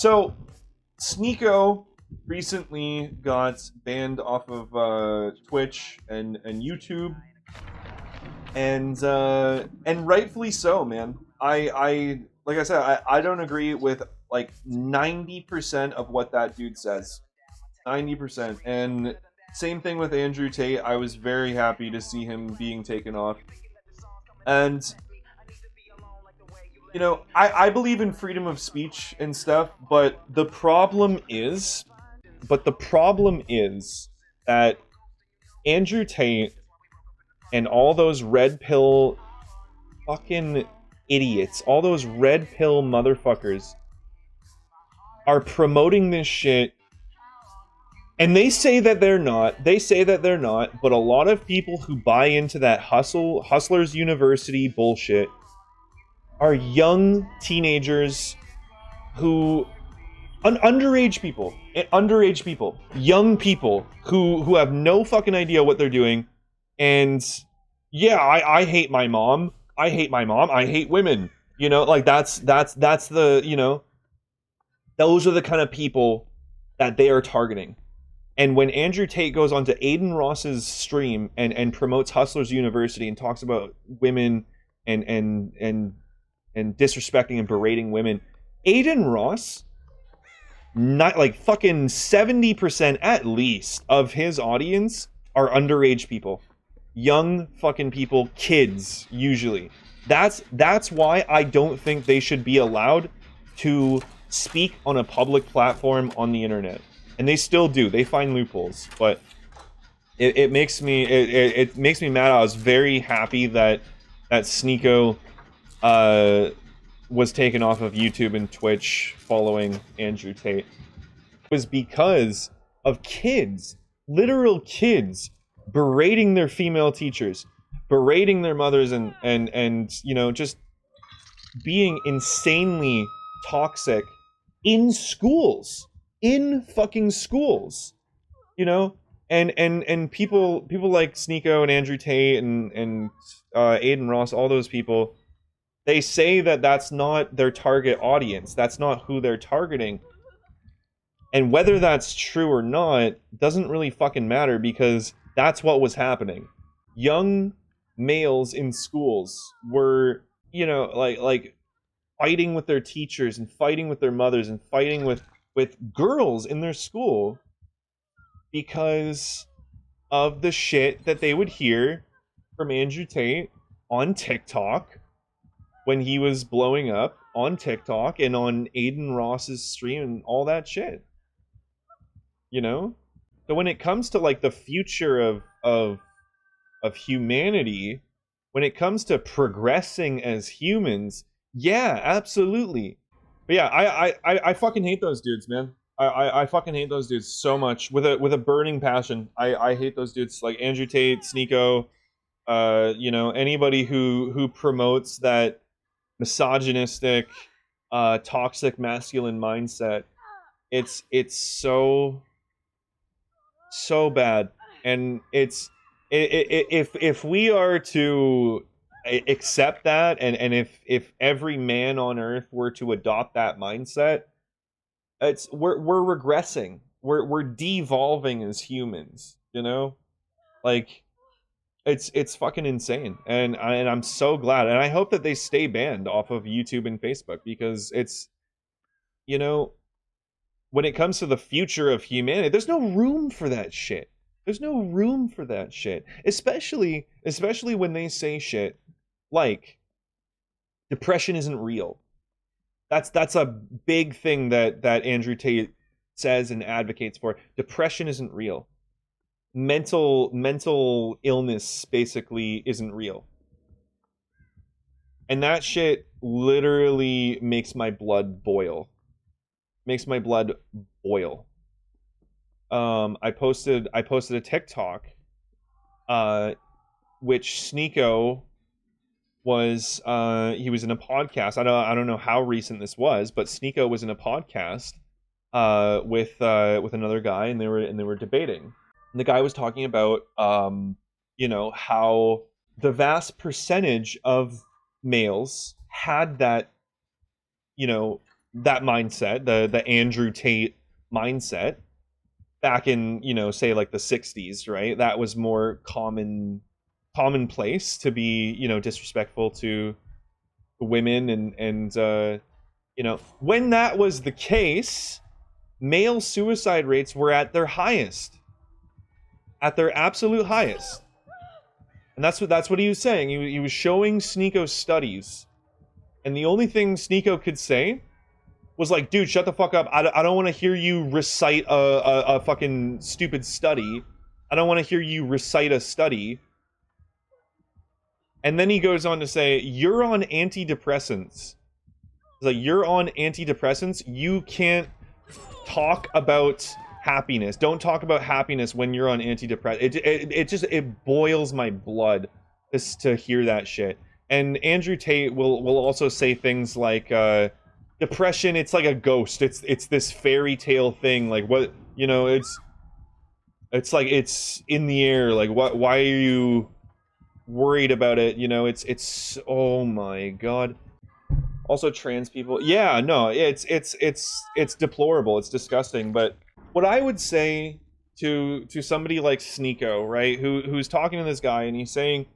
So, Sneako recently got banned off of Twitch and YouTube, and rightfully so, man. I like I said, I don't agree with like 90% of what that dude says. 90%. And same thing with Andrew Tate. I was very happy to see him being taken off. And I believe in freedom of speech and stuff, but the problem is that Andrew Tate and all those red pill fucking idiots, all those red pill motherfuckers are promoting this shit. And they say that they're not. But a lot of people who buy into that Hustlers University bullshit are young teenagers who underage people, young people who have no fucking idea what they're doing. And yeah, I hate my mom. I hate women. Like that's the those are the kind of people that they are targeting. And when Andrew Tate goes onto Aiden Ross's stream and promotes Hustlers University and talks about women and disrespecting and berating women, Aiden Ross, not like fucking 70% at least of his audience are underage people. Young fucking people, kids usually. That's why I don't think they should be allowed to speak on a public platform on the internet. And they still do. They find loopholes, but it makes me mad. I was very happy that Sneako was taken off of YouTube and Twitch following Andrew Tate. It was because of kids, literal kids, berating their female teachers, berating their mothers, and just being insanely toxic in schools. In fucking schools, and people like Sneako and Andrew Tate and Aiden Ross, all those people, they say that that's not their target audience. That's not who they're targeting. And whether that's true or not doesn't really fucking matter, because that's what was happening. Young males in schools were, like fighting with their teachers and fighting with their mothers and fighting with girls in their school because of the shit that they would hear from Andrew Tate on TikTok when he was blowing up on TikTok and on Aiden Ross's stream and all that shit. So when it comes to like the future of humanity, when it comes to progressing as humans, yeah, absolutely. But yeah, I fucking hate those dudes, man. I fucking hate those dudes so much with a burning passion. I hate those dudes like Andrew Tate, Sneako, anybody who promotes that misogynistic, toxic masculine mindset. It's so bad, and if we are to accept that, and if every man on earth were to adopt that mindset, we're regressing, we're devolving as humans, like it's fucking insane. And I'm so glad, and I hope that they stay banned off of YouTube and Facebook, because it's when it comes to the future of humanity, there's no room for that shit. Especially when they say shit like depression isn't real. That's a big thing that Andrew says and advocates for. Depression isn't real. Mental illness basically isn't real. And that shit literally makes my blood boil. I posted a TikTok, which Sneako was he was in a podcast. I don't know how recent this was, but Sneako was in a podcast with another guy, and they were debating. And the guy was talking about how the vast percentage of males had that that mindset, the Andrew Tate mindset back in, say like the 60s, right? That was more commonplace to be, disrespectful to women, and when that was the case, male suicide rates were at their highest, at their absolute highest. And that's what he was saying. He was showing Sneako's studies, and the only thing Sneako could say was like, dude, shut the fuck up. I don't want to hear you recite a fucking stupid study. I don't want to hear you recite a study. And then he goes on to say, you're on antidepressants. He's like, you're on antidepressants. You can't talk about happiness. Don't talk about happiness when you're on antidepressants. It boils my blood just to hear that shit. And Andrew Tate will also say things like, depression, it's like a ghost. It's this fairy tale thing. Like, what, it's like it's in the air. Like, why are you worried about it? It's oh my god. Also, trans people. Yeah, no, it's deplorable. It's disgusting. But what I would say to somebody like Sneako, right, who's talking to this guy and he's saying,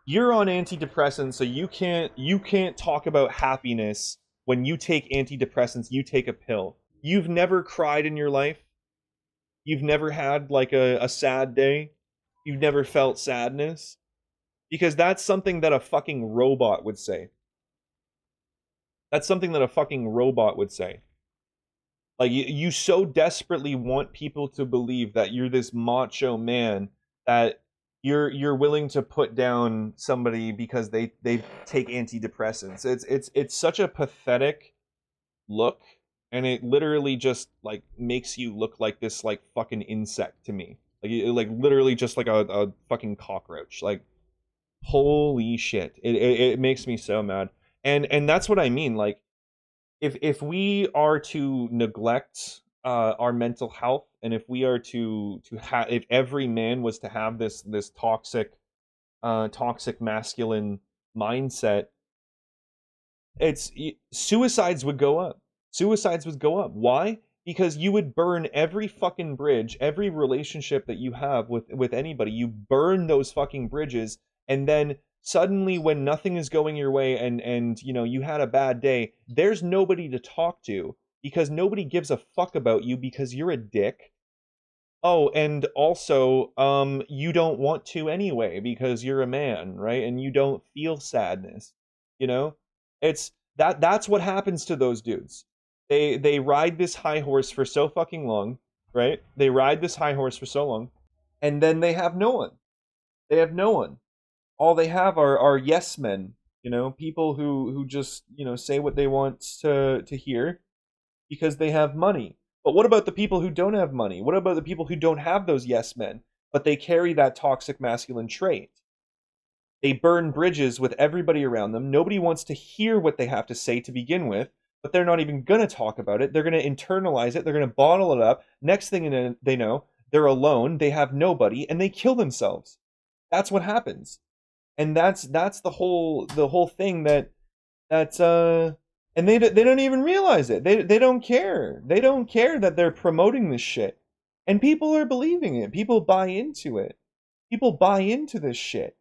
you're on antidepressants, so you can't talk about happiness when you take antidepressants. You take a pill. You've never cried in your life. You've never had like a sad day. You've never felt sadness, because that's something that a fucking robot would say. That's something that a fucking robot would say. Like, you so desperately want people to believe that you're this macho man, that you're willing to put down somebody because they take antidepressants. It's such a pathetic look, and it literally just like makes you look like this like fucking insect to me. Like literally just like a fucking cockroach. Like, holy shit. It makes me so mad. And that's what I mean. Like, if we are to neglect our mental health, and if we are to have, if every man was to have this toxic masculine mindset, suicides would go up. Suicides would go up. Why? Because you would burn every fucking bridge, every relationship that you have with anybody. You burn those fucking bridges, and then suddenly, when nothing is going your way, and you had a bad day, there's nobody to talk to, because nobody gives a fuck about you because you're a dick. Oh, and also, you don't want to anyway because you're a man, right? And you don't feel sadness. You know, it's that's what happens to those dudes. They ride this high horse for so fucking long, right? They ride this high horse for so long, and then they have no one. They have no one. All they have are yes men, people who just, say what they want to hear because they have money. But what about the people who don't have money? What about the people who don't have those yes men, but they carry that toxic masculine trait? They burn bridges with everybody around them. Nobody wants to hear what they have to say to begin with, but they're not even going to talk about it. They're going to internalize it. They're going to bottle it up. Next thing they know, they're alone. They have nobody, and they kill themselves. That's what happens. And that's the whole thing that's and they don't even realize it. They don't care. They don't care that they're promoting this shit. And people are believing it. People buy into it. People buy into this shit.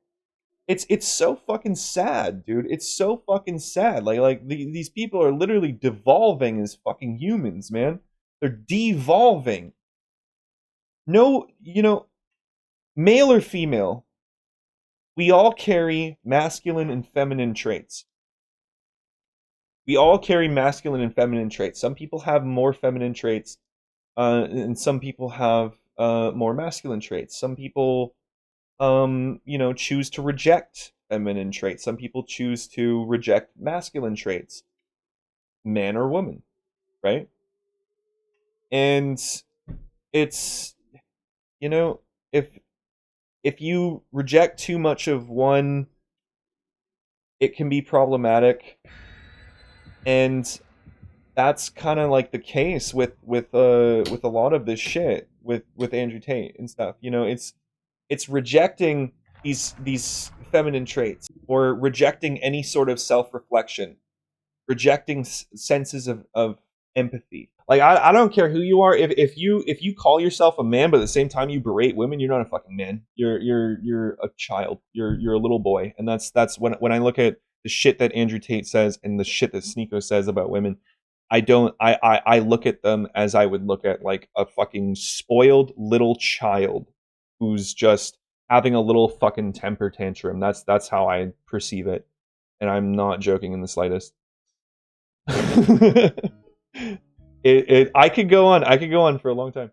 It's so fucking sad, dude. It's so fucking sad. These people are literally devolving as fucking humans, man. They're devolving. No, male or female, we all carry masculine and feminine traits. We all carry masculine and feminine traits. Some people have more feminine traits, and some people have more masculine traits. Some people, choose to reject feminine traits. Some people choose to reject masculine traits, man or woman, right? And it's, if you reject too much of one, it can be problematic. And that's kind of like the case with a lot of this shit with Andrew Tate and stuff. It's rejecting these feminine traits, or rejecting any sort of self-reflection. projecting senses of empathy. Like I don't care who you are. If you call yourself a man, but at the same time you berate women, you're not a fucking man. You're a child. You're a little boy. And that's when I look at the shit that Andrew Tate says and the shit that Sneako says about women, I look at them as I would look at like a fucking spoiled little child who's just having a little fucking temper tantrum. That's how I perceive it. And I'm not joking in the slightest. I could go on for a long time.